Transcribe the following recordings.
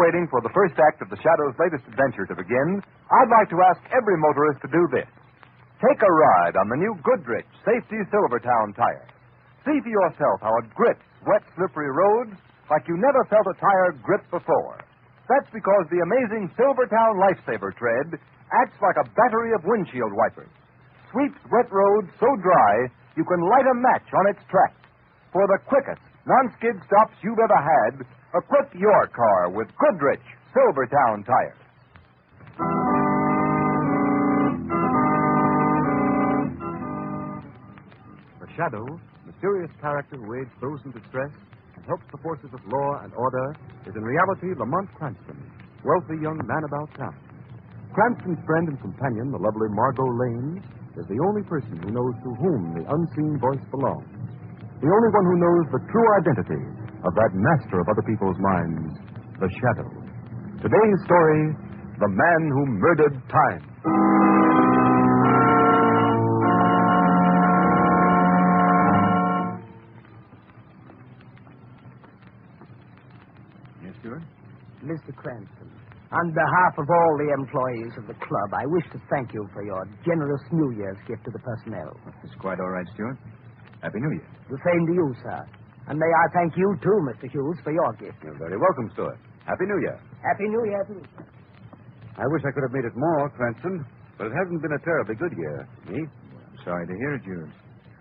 waiting for the first act of the Shadow's latest adventure to begin, I'd like to ask every motorist to do this. Take a ride on the new Goodrich Safety Silvertown tire. See for yourself how it grips wet, slippery roads like you never felt a tire grip before. That's because the amazing Silvertown Lifesaver tread acts like a battery of windshield wipers. Sweeps wet roads so dry you can light a match on its track. For the quickest non-skid stops you've ever had, equip your car with Goodrich Silvertown tires. The Shadow, mysterious character who aids those in distress and helps the forces of law and order, is in reality Lamont Cranston, wealthy young man about town. Cranston's friend and companion, the lovely Margot Lane, is the only person who knows to whom the unseen voice belongs. The only one who knows the true identity of that master of other people's minds, the Shadow. Today's story, The Man Who Murdered Time. Yes, Stewart? Mr. Cranston, on behalf of all the employees of the club, I wish to thank you for your generous New Year's gift to the personnel. It's quite all right, Stewart. Happy New Year. The same to you, sir. And may I thank you, too, Mr. Hughes, for your gift. You're very welcome, Stuart. Happy New Year. Happy New Year, too. I wish I could have made it more, Cranston, but it hasn't been a terribly good year for me. I'm sorry to hear it, Hughes.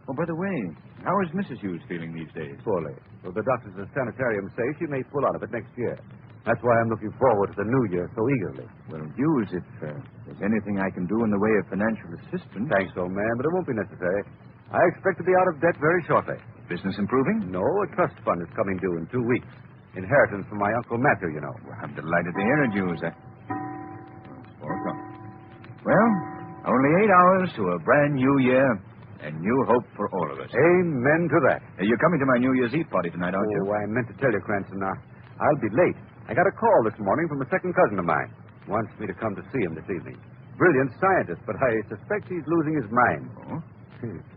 Oh, by the way, how is Mrs. Hughes feeling these days? Poorly. Well, the doctors at the sanitarium say she may pull out of it next year. That's why I'm looking forward to the new year so eagerly. Well, Hughes, if there's anything I can do in the way of financial assistance... Thanks, old man, but it won't be necessary. I expect to be out of debt very shortly. Business improving? No, a trust fund is coming due in 2 weeks. Inheritance from my Uncle Matthew, you know. Well, I'm delighted to hear it, Hughes. It's 4 o'clock. Well, only 8 hours to a brand new year and new hope for all of us. Amen to that. You're coming to my New Year's Eve party tonight, aren't you? Oh, I meant to tell you, Cranston. I'll be late. I got a call this morning from a second cousin of mine. Wants me to come to see him this evening. Brilliant scientist, but I suspect he's losing his mind. Oh?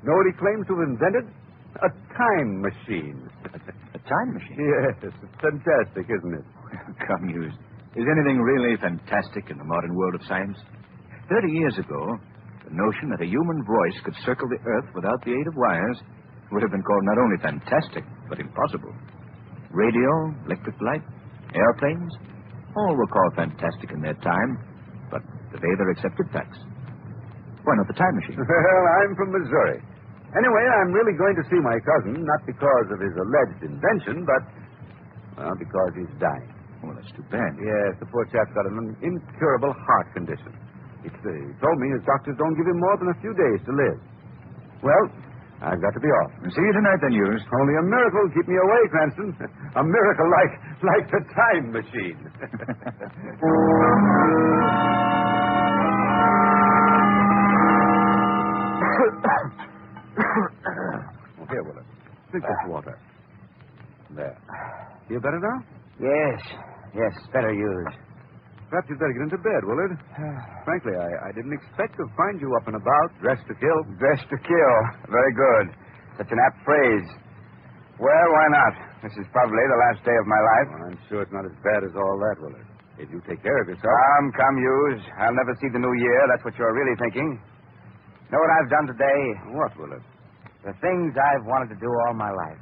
Know what he claims to have invented? A time machine. A time machine? Yes, it's fantastic, isn't it? Come, Hughes. Is anything really fantastic in the modern world of science? 30 years ago, the notion that a human voice could circle the Earth without the aid of wires would have been called not only fantastic, but impossible. Radio, electric light, airplanes, all were called fantastic in their time, but today they're accepted facts. Why not the time machine? Well, I'm from Missouri. Anyway, I'm really going to see my cousin, not because of his alleged invention, but, well, because he's dying. Oh, that's too bad. Yes, the poor chap's got an incurable heart condition. He told me his doctors don't give him more than a few days to live. Well, I've got to be off. See you tonight, then, Hughes. Only a miracle will keep me away, Cranston. A miracle like the time machine. Well, here, Willard. Drink this water. There. Feel better now? Yes, better Hughes. Perhaps you'd better get into bed, Willard. Frankly, I didn't expect to find you up and about, dressed to kill. Dressed to kill. Very good. Such an apt phrase. Well, why not? This is probably the last day of my life. Well, I'm sure it's not as bad as all that, Willard. If you take care of yourself. Come, Hughes. I'll never see the new year. That's what you're really thinking. Know what I've done today? What, Willard? The things I've wanted to do all my life.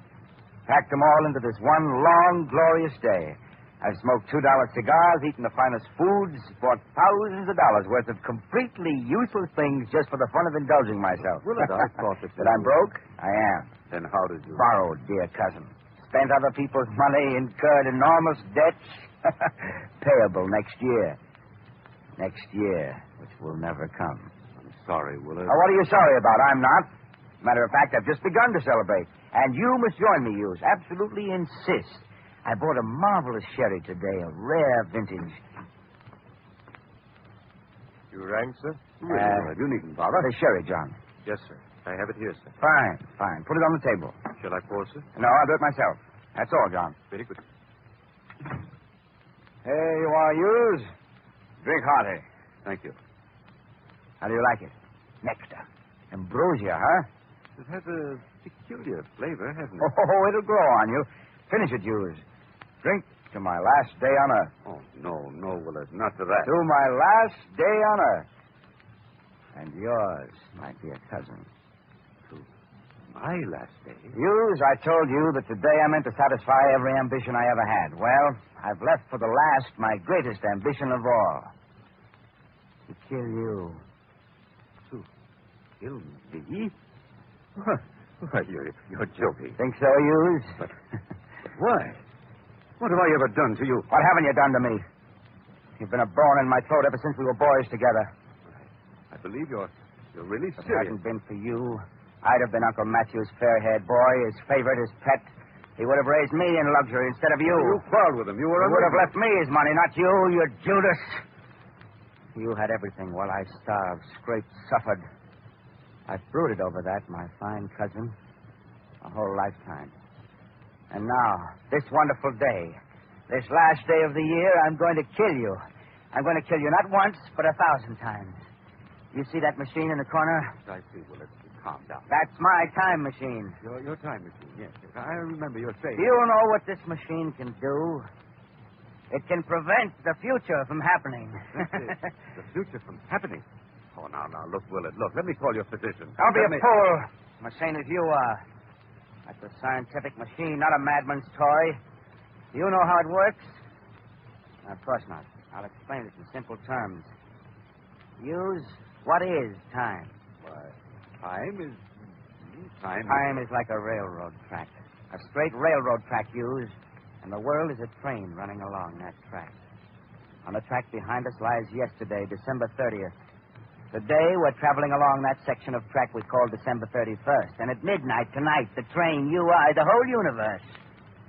Packed them all into this one long, glorious day. I've smoked $2 cigars, eaten the finest foods, bought thousands of dollars worth of completely useless things just for the fun of indulging myself. Willard, I thought that... That I'm broke? I am. Then how did you... Borrowed, dear cousin. Spent other people's money, incurred enormous debts. Payable next year. Next year, which will never come. I'm sorry, Willard. Now, what are you sorry about? I'm not. Matter of fact, I've just begun to celebrate. And you must join me, Hughes. Absolutely insist. I bought a marvelous sherry today, a rare vintage. You rang, sir? Willard, you needn't bother. The sherry, John. Yes, sir. I have it here, sir. Fine. Put it on the table. Shall I pour, sir? No, I'll do it myself. That's all, John. Very good. Here you are, Hughes. Drink hearty. Thank you. How do you like it? Nectar. Ambrosia, huh? It has a peculiar flavor, hasn't it? Oh, it'll grow on you. Finish it, Hughes. Drink to my last day on Earth. Oh, no, Willard, not to that. To my last day on Earth. And yours, my dear cousin. My last day? Hughes, I told you that today I meant to satisfy every ambition I ever had. Well, I've left for the last my greatest ambition of all. To kill you. To kill me? Why, you're joking. Think so, Hughes? But why? What have I ever done to you? What haven't you done to me? You've been a bone in my throat ever since we were boys together. I believe you're really If it serious. hadn't been for you, I'd have been Uncle Matthew's fair-haired boy, his favorite, his pet. He would have raised me in luxury instead of you. You quarreled with him. You were He would have left me his money, not you, you Judas. You had everything while I starved, scraped, suffered. I've brooded over that, my fine cousin, a whole lifetime. And now, this wonderful day, this last day of the year, I'm going to kill you. I'm going to kill you not once, but 1,000 times. You see that machine in the corner? I see, Willard. Calm down. That's my time machine. Your time machine, yes. I remember your saying. Do you know what this machine can do? It can prevent the future from happening. The future from happening? Oh, now, look, Willard, look. Let me call your physician. Don't be a fool. I'm as sane as you are. That's a scientific machine, not a madman's toy. Do you know how it works? Of course not. I'll explain it in simple terms. Hughes, what is time? Time is like a railroad track. A straight railroad track, Hughes. And the world is a train running along that track. On the track behind us lies yesterday, December 30th. Today, we're traveling along that section of track we call December 31st. And at midnight tonight, the train, you, I, the whole universe,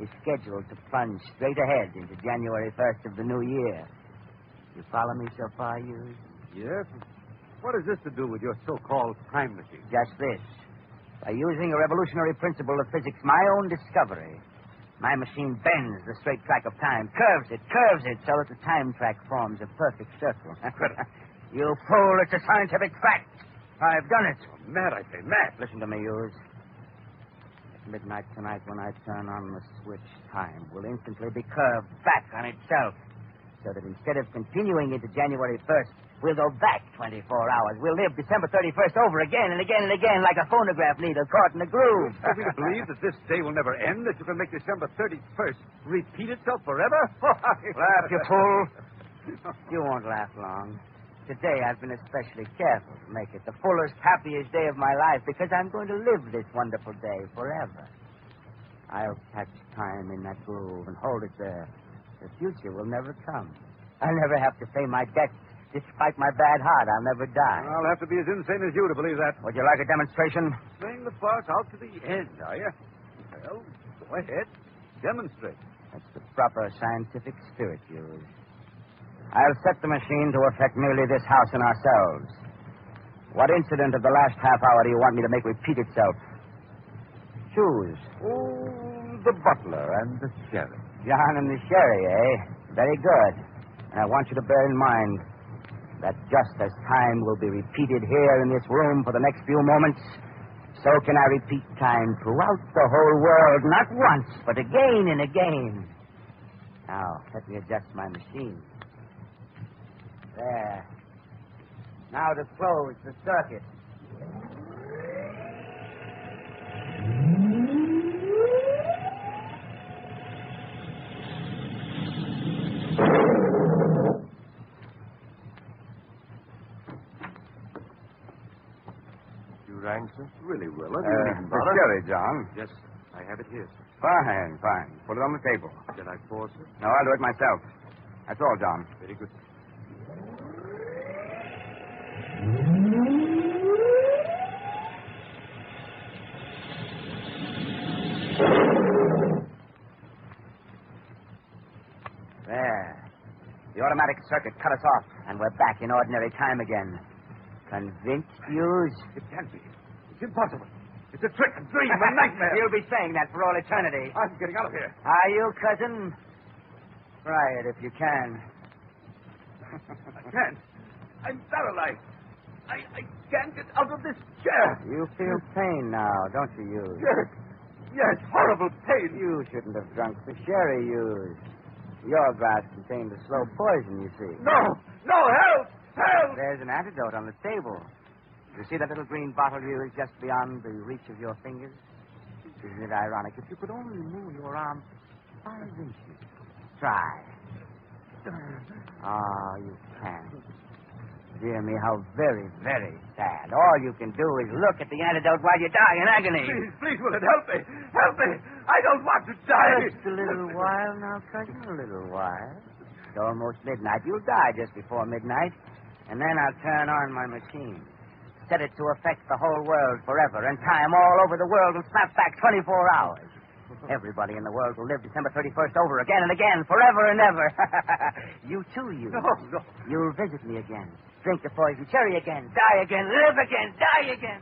is scheduled to plunge straight ahead into January 1st of the new year. You follow me so far, Hughes? Yes. What has this to do with your so-called time machine? Just this. By using a revolutionary principle of physics, my own discovery, my machine bends the straight track of time, curves it so that the time track forms a perfect circle. You fool, it's a scientific fact. I've done it. Oh, Matt, I say, Matt. Listen to me, Hughes. At midnight tonight, when I turn on the switch, time will instantly be curved back on itself, so that instead of continuing into January 1st, we'll go back 24 hours. We'll live December 31st over again and again and again like a phonograph needle caught in a groove. Do you believe that this day will never end, that you can make December 31st repeat itself forever? Laugh, you fool. You won't laugh long. Today I've been especially careful to make it the fullest, happiest day of my life because I'm going to live this wonderful day forever. I'll catch time in that groove and hold it there. The future will never come. I'll never have to pay my debts. Despite my bad heart, I'll never die. I'll have to be as insane as you to believe that. Would you like a demonstration? Playing the farce out to the end, are you? Well, go ahead. Demonstrate. That's the proper scientific spirit, Hughes. I'll set the machine to affect merely this house and ourselves. What incident of the last half hour do you want me to make repeat itself? Choose. Oh, the butler and the sheriff. John and the sherry, eh? Very good. And I want you to bear in mind that just as time will be repeated here in this room for the next few moments, so can I repeat time throughout the whole world, not once, but again and again. Now, let me adjust my machine. There. Now to close the circuit. Rang, sir? Really, Willard. The sherry, John. Yes, I have it here, sir. Fine. Put it on the table. Shall I pour, sir? No, I'll do it myself. That's all, John. Very good. There. The automatic circuit cut us off, and we're back in ordinary time again. Convinced, Hughes? It can't be. It's impossible. It's a trick, a dream, a nightmare. You'll be saying that for all eternity. I'm getting out of here. Are you, cousin? Try it if you can. I can't. I'm paralyzed. I can't get out of this chair. You feel pain now, don't you, Hughes? Yes, horrible pain. You shouldn't have drunk the sherry, Hughes. Your glass contained a slow poison, you see. No! No, help! Help! There's an antidote on the table. You see that little green bottle you use just beyond the reach of your fingers? Isn't it ironic? If you could only move your arm 5 inches. Try. Oh, you can't. Dear me, how very, very sad. All you can do is look at the antidote while you die in agony. Please, will it help me? Help me! I don't want to die! Just a little while now, cousin, a little while. It's almost midnight. You'll die just before midnight, and then I'll turn on my machine. Set it to affect the whole world forever, and time all over the world will snap back 24 hours. Everybody in the world will live December 31st over again and again, forever and ever. You too, you. No. You'll visit me again. Drink the poison cherry again. Die again. Live again. Die again.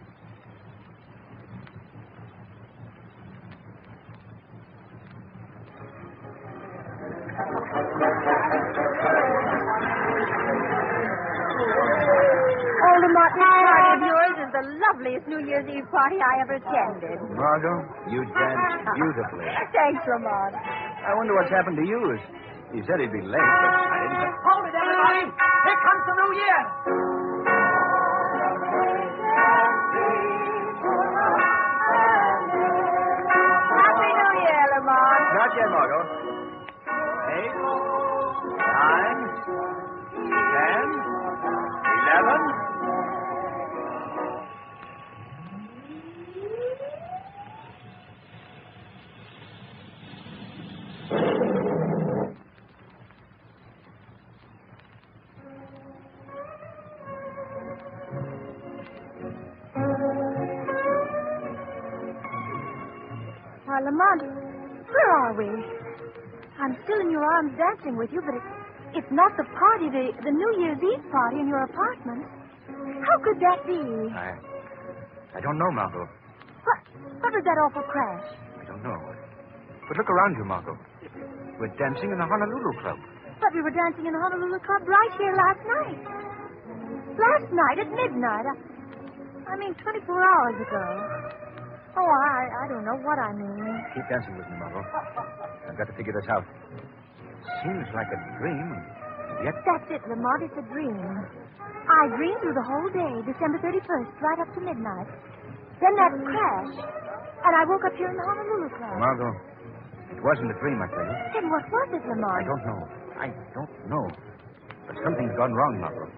Oh, Lamont, this party of yours is the loveliest New Year's Eve party I ever attended. Margot, you danced beautifully. Thanks, Lamont. I wonder what's happened to you. He said he'd be late, but I didn't... Hold it, everybody! Here comes the New Year! Happy New Year, Lamont. Not yet, Margot. 8, 9, 10, 11... Why, Lamont, where are we? I'm still in your arms dancing with you, but it's not the party, the New Year's Eve party in your apartment. How could that be? I don't know, Margot. What was that awful crash? I don't know. But look around you, Margot. We're dancing in the Honolulu Club. But we were dancing in the Honolulu Club right here last night. Last night at midnight. I mean, 24 hours ago. Oh, I don't know what I mean. Keep dancing with me, Margot. I've got to figure this out. Seems like a dream, and yet... That's it, Lamont. It's a dream. I dreamed through the whole day, December 31st, right up to midnight. Then that crash, and I woke up here in the Honolulu Club. Margot, it wasn't a dream, I tell you. Then what was it, Lamont? I don't know. But something's gone wrong, Margot.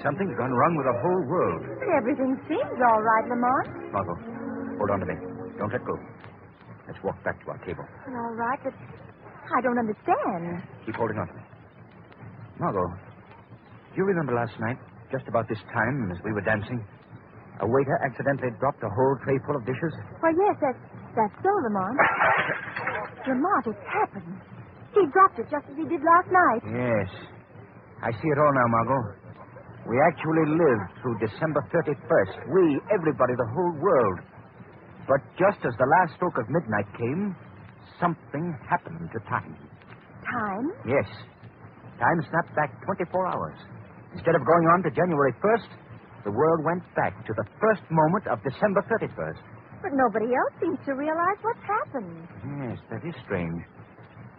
Something's gone wrong with the whole world. But everything seems all right, Lamont. Margot, hold on to me. Don't let go. Let's walk back to our table. All right, but I don't understand. Keep holding on to me. Margot, do you remember last night, just about this time, as we were dancing, a waiter accidentally dropped a whole tray full of dishes? Why, yes, that's so, Lamont. Lamont, it's happened. He dropped it just as he did last night. Yes. I see it all now, Margot. We actually lived through December 31st. We, everybody, the whole world. But just as the last stroke of midnight came, something happened to time. Time? Yes. Time snapped back 24 hours. Instead of going on to January 1st, the world went back to the first moment of December 31st. But nobody else seems to realize what's happened. Yes, that is strange.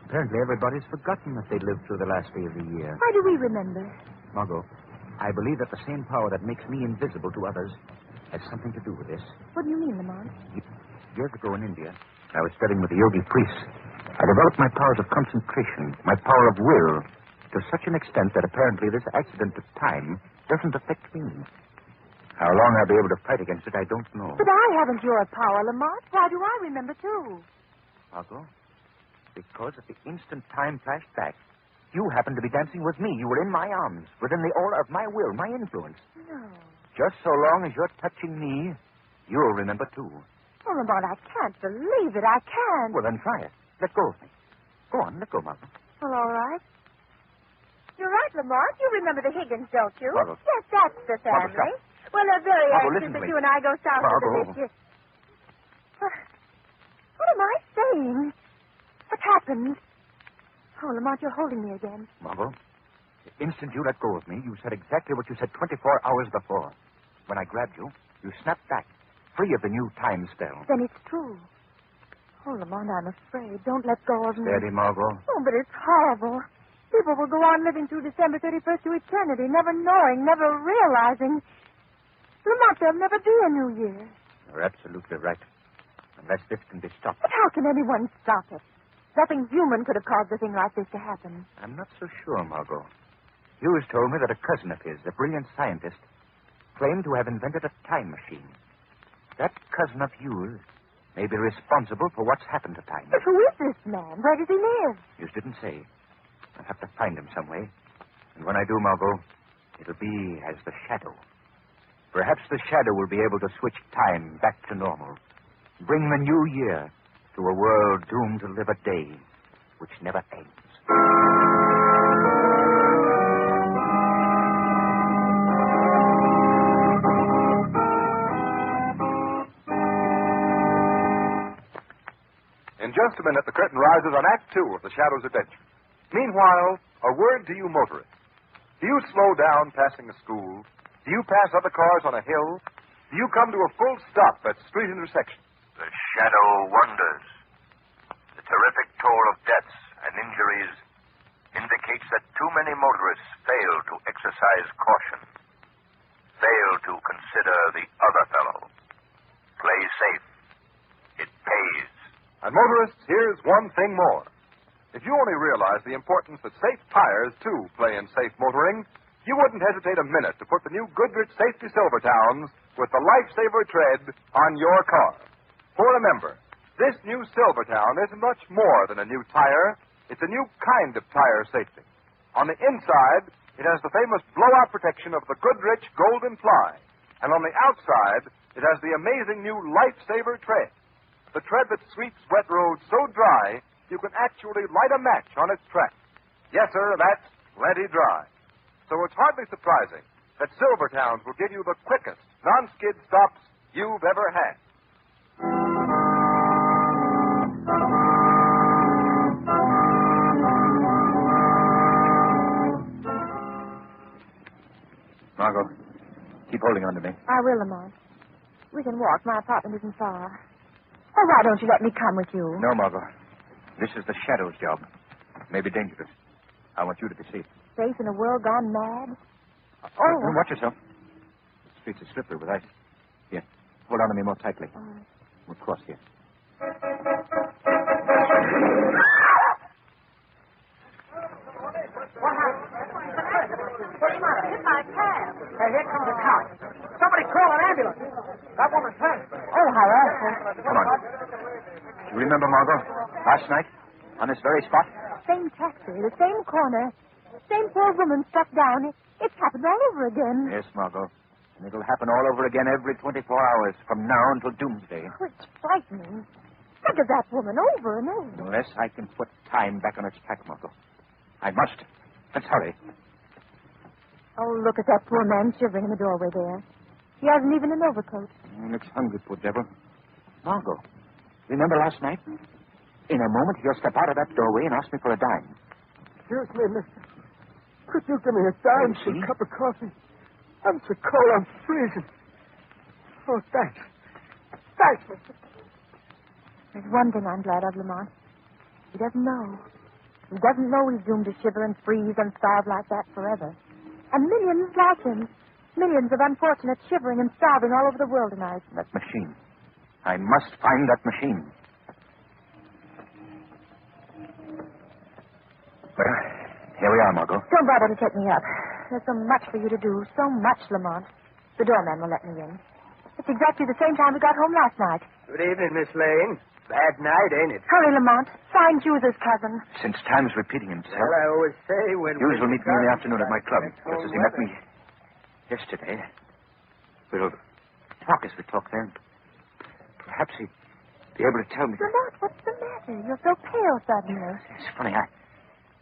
Apparently everybody's forgotten that they lived through the last day of the year. Why do we remember? Margot, I believe that the same power that makes me invisible to others has something to do with this. What do you mean, Lamont? Years ago in India, I was studying with the yogi priests. I developed my powers of concentration, my power of will, to such an extent that apparently this accident of time doesn't affect me. How long I'll be able to fight against it, I don't know. But I haven't your power, Lamont. Why do I remember, too? Margot, because at the instant time flashed back, you happened to be dancing with me. You were in my arms, within the aura of my will, my influence. No. Just so long as you're touching me, you'll remember, too. Oh, Lamont, I can't believe it. I can't. Well, then try it. Let go of me. Go on, let go, Margot. Well, all right. You're right, Lamont. You remember the Higgins, don't you? Margot. Yes, that's the Margot, family. stop. Well, they're very Margot, anxious listen to that me. you and I go south to Margot. the biscuit. What am I saying? What's happened? Oh, Lamont, you're holding me again. Margot, the instant you let go of me, you said exactly what you said 24 hours before. When I grabbed you, you snapped back, free of the new time spell. Then it's true. Oh, Lamont, I'm afraid. Don't let go of me. Steady, Margot. Oh, but it's horrible. People will go on living through December 31st to eternity, never knowing, never realizing. Lamont, there'll never be a New Year. You're absolutely right. Unless this can be stopped. But how can anyone stop it? Nothing human could have caused a thing like this to happen. I'm not so sure, Margot. Hughes told me that a cousin of his, a brilliant scientist, claimed to have invented a time machine. That cousin of Hughes may be responsible for what's happened to time. But who is this man? Where does he live? Hughes didn't say. I'll have to find him some way. And when I do, Margot, it'll be as the Shadow. Perhaps the Shadow will be able to switch time back to normal. Bring the new year to a world doomed to live a day which never ends. In just a minute, the curtain rises on Act 2 of The Shadow's Adventure. Meanwhile, a word to you motorists. Do you slow down passing a school? Do you pass other cars on a hill? Do you come to a full stop at street intersections? The Shadow wonders. The terrific toll of deaths and injuries indicates that too many motorists fail to exercise caution, fail to consider the other fellow. Play safe. It pays. And motorists, here's one thing more. If you only realize the importance that safe tires, too, play in safe motoring, you wouldn't hesitate a minute to put the new Goodrich Safety Silvertowns with the Lifesaver tread on your car. For remember, this new Silvertown isn't much more than a new tire. It's a new kind of tire safety. On the inside, it has the famous blowout protection of the Goodrich Golden Fly. And on the outside, it has the amazing new Lifesaver tread. The tread that sweeps wet roads so dry, you can actually light a match on its track. Yes, sir, that's plenty dry. So it's hardly surprising that Silvertowns will give you the quickest non-skid stops you've ever had. Margot, keep holding on to me. I will, Lamont. We can walk. My apartment isn't far. Oh, why don't you let me come with you? No, Margot. This is the Shadow's job. It may be dangerous. I want you to be safe. Safe in a world gone mad? Watch yourself. The streets are slippery with ice. Here, hold on to me more tightly. We'll cross here. What happened? What's the matter? Hit my cab. Hey, here comes a car. Somebody call an ambulance. That woman's hurt. Oh, how awful. Come on. You remember, Margot, last night, on this very spot? Same taxi, the same corner, same poor woman struck down. It's happened all over again. Yes, Margot. And it'll happen all over again every 24 hours from now until doomsday. Oh, it's frightening. Think of that woman over and over. Unless I can put time back on its track, Margot. I must. Let's hurry. Oh, look at that poor man shivering in the doorway there. He hasn't even an overcoat. He looks hungry, poor devil. Margot, remember last night? In a moment, he'll step out of that doorway and ask me for a dime. Excuse me, mister. Could you give me a dime for a cup of coffee? I'm so cold, I'm freezing. Oh, thanks. Thanks, mister. There's one thing I'm glad of, Lamont. He doesn't know. He doesn't know he's doomed to shiver and freeze and starve like that forever. And millions like him. Millions of unfortunates shivering and starving all over the world tonight. That machine. I must find that machine. Well, here we are, Margot. Don't bother to take me up. There's so much for you to do. So much, Lamont. The doorman will let me in. It's exactly the same time we got home last night. Good evening, Miss Lane. Bad night, ain't it? Hurry, Lamont. Find Hughes's cousin. Since time's repeating himself, Well, I always say when... Hughes will meet me in the afternoon at my club, just as he met me yesterday. We'll talk as we talk then. Perhaps he'd be able to tell me. Lamont, what's the matter? You're so pale suddenly. It's funny, I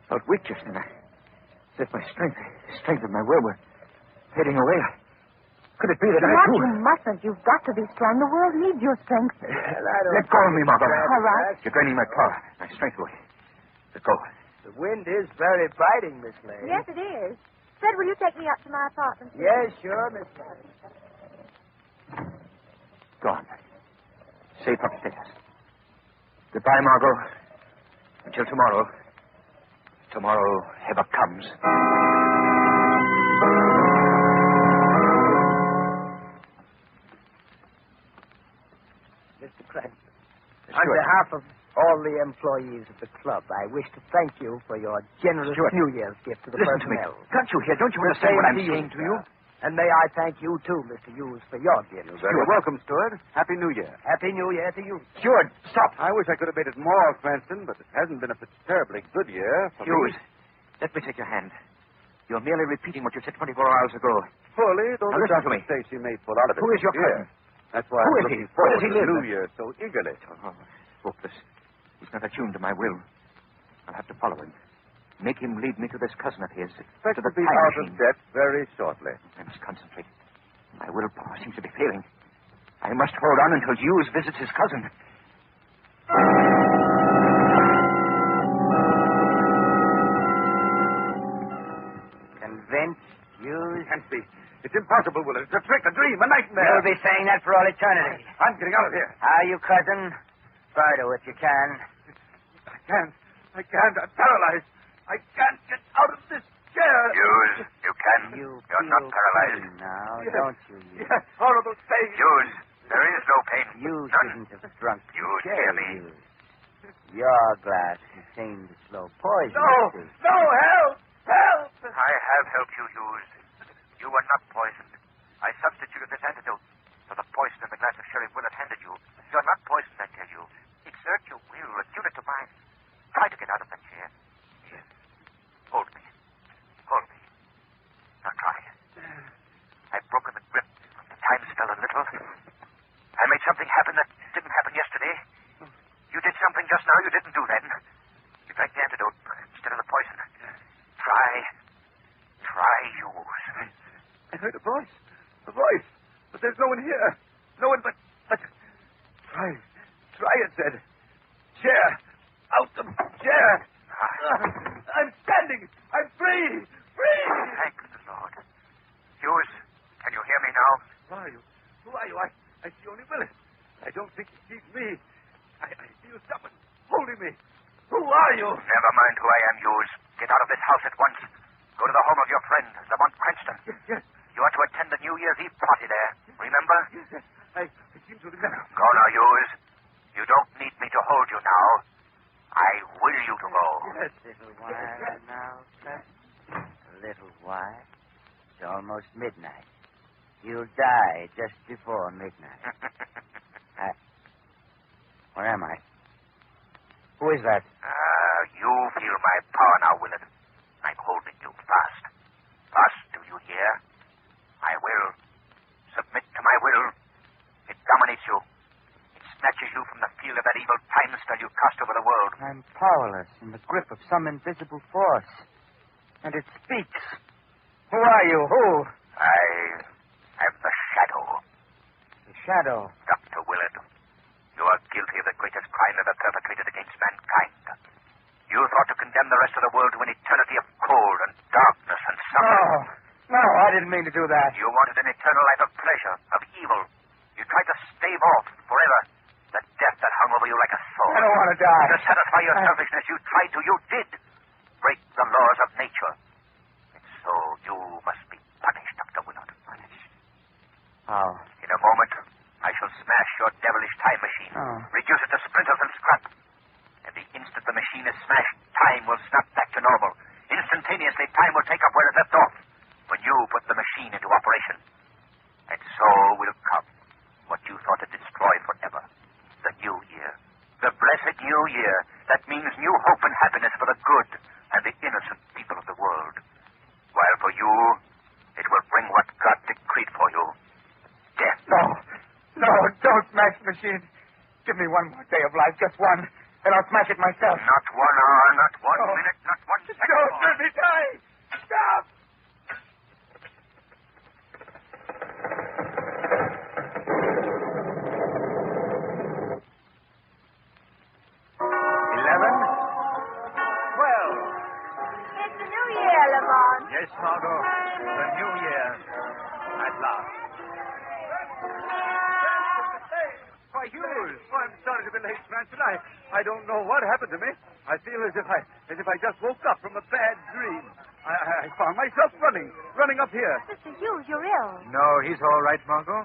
felt weak just then. As if my strength of my will were fading away. Could it be that Lamont, I too... you mustn't. You've got to be strong. The world needs your strength. Let go of me, Margot. All right. You're draining my power, my strength away. Let go. The wind is very biting, Miss Lane. Yes, it is. Fred, will you take me up to my apartment? Yes, sure, Miss Lane. Go on. Safe upstairs. Goodbye, Margot. Until tomorrow. Tomorrow ever comes. Mr. Cranston, on behalf of all the employees of the club, I wish to thank you for your generous New Year's gift to the Listen personnel. to me. Can't you hear? Don't you understand what I'm saying to you? And may I thank you, too, Mr. Hughes, for your gift. You're very welcome, Stewart. Happy New Year. Happy New Year to you. Stewart, stop. I wish I could have made it more, Cranston, but it hasn't been a terribly good year for Hughes, me. let me take your hand. You're merely repeating what you said 24 hours ago. Fully, though Now, the listen to me. mistakes he made pull out of it. Who is your cousin? That's why Who I'm is he? looking Where forward does he to live? the New Year so eagerly. Oh, hopeless. He's not attuned to my will. I'll have to follow him. Make him lead me to this cousin of his. Expect to to the be time out machine. of debt very shortly. I must concentrate. My willpower seems to be failing. I must hold on until Hughes visits his cousin. Convinced, Hughes? Can't be. It's impossible, Willard. It's a trick, a dream, a nightmare. You'll be saying that for all eternity. I'm getting out of here. How you, cousin? Try to if you can. I can't. I'm paralyzed. I can't get out of this chair. Hughes, you can. You You're not feel paralyzed. pain now, Yes. don't you? Hughes? Yes, horrible pain. Hughes, there is no pain. You None. shouldn't have drunk the Hughes, chair, hear me. Hughes. Your glass contained the slow poison. No, help! Help! I have helped you, Hughes. You were not poisoned. I substituted this antidote for the poison in the glass of sherry Willard handed you. You're not poisoned, I tell you. Exert your will. Attune it to mine. Try to get out of that chair. Here. Hold me. Hold me. Now try. I've broken the grip. The time spell a little. I made something happen that didn't happen yesterday. You did something just now you didn't do then. You drank the antidote instead of the poison. Try, Hughes. I heard a voice. A voice. But there's no one here. No one but... Try, it said. Chair. Out the chair. I'm standing. I'm free. Free. Thank the Lord. Hughes, can you hear me now? Who are you? I see only Willard. I don't think he sees me. I feel someone holding me. Who are you? Never mind who I am, Hughes. Get out of this house at once. Go to the home of your friend, Lamont Cranston. Yes. You are to attend the New Year's Eve party there. Remember? Yes. I seem to remember. Go now, Hughes. You don't need me to hold you now. I will you to go. Yes. Little while now, sir. A little while. It's almost midnight. You'll die just before midnight. Where am I? Who is that? You feel my power now, Willard. I'm holding you fast. Fast, do you hear? I will. Submit to my will. It dominates you. It snatches you from the field of that evil time spell you cast over the world. I'm powerless in the grip of some invisible force. And it speaks. Who are you? Who? I am the Shadow. The Shadow. Dr. Willard, you are guilty of the greatest crime ever perpetrated against mankind. You thought to condemn the rest of the world to an eternity of cold and darkness and suffering. No, I didn't mean to do that. You wanted an eternal life of pleasure, of evil. You tried to stave off forever the death that hung over you like a sword. I don't want to die. To satisfy your selfishness, you tried to. You did break the laws of nature. And so you must be punished, Dr. Willard. Punished. How? In a moment, I shall smash your devilish time machine. Reduce it to splinters and scrap. And the instant the machine is smashed, time will snap back to normal. Instantaneously, time will take up where it left off when you put the machine into operation. And so will come what you thought to destroy forever. The new year. The blessed new year. That means new hope and happiness for the good and the innocent people of the world. While for you, it will bring what God decreed for you. Death. No, don't smash the machine. Give me one more day of life, just one, and I'll smash it myself. Not 1 hour, not 1 minute, not 1 second. Don't let me die. Stop. It's the New Year, Lamont. Yes, Margot. The New Year. At last. Why, Hughes. Oh, I'm sorry to terribly late, Cranston. I don't know what happened to me. I feel as if I just woke up from a bad dream. I found myself running up here. Mr. Hughes, you're ill. No, he's all right, Margot.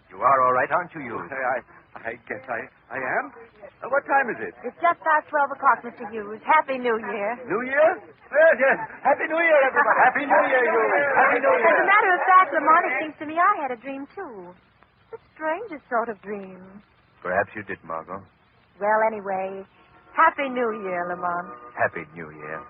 You are all right, aren't you, Hughes? I guess I am. What time is it? It's just past 12 o'clock, Mr. Hughes. Happy New Year. New Year? Yes. Happy New Year, everybody. Happy New Year, you. Happy New Year. As a matter of fact, Lamont, it seems to me I had a dream, too. The strangest sort of dream. Perhaps you did, Margot. Well, anyway, Happy New Year, Lamont. Happy New Year.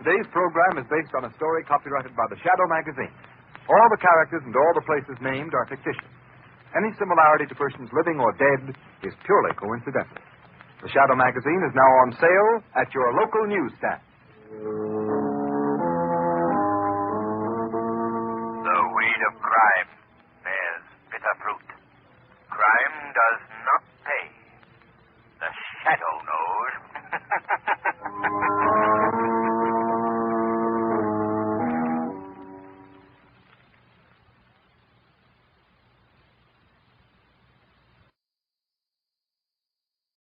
Today's program is based on a story copyrighted by the Shadow magazine. All the characters and all the places named are fictitious. Any similarity to persons living or dead is purely coincidental. The Shadow magazine is now on sale at your local newsstand. The weed of crime bears bitter fruit. Crime does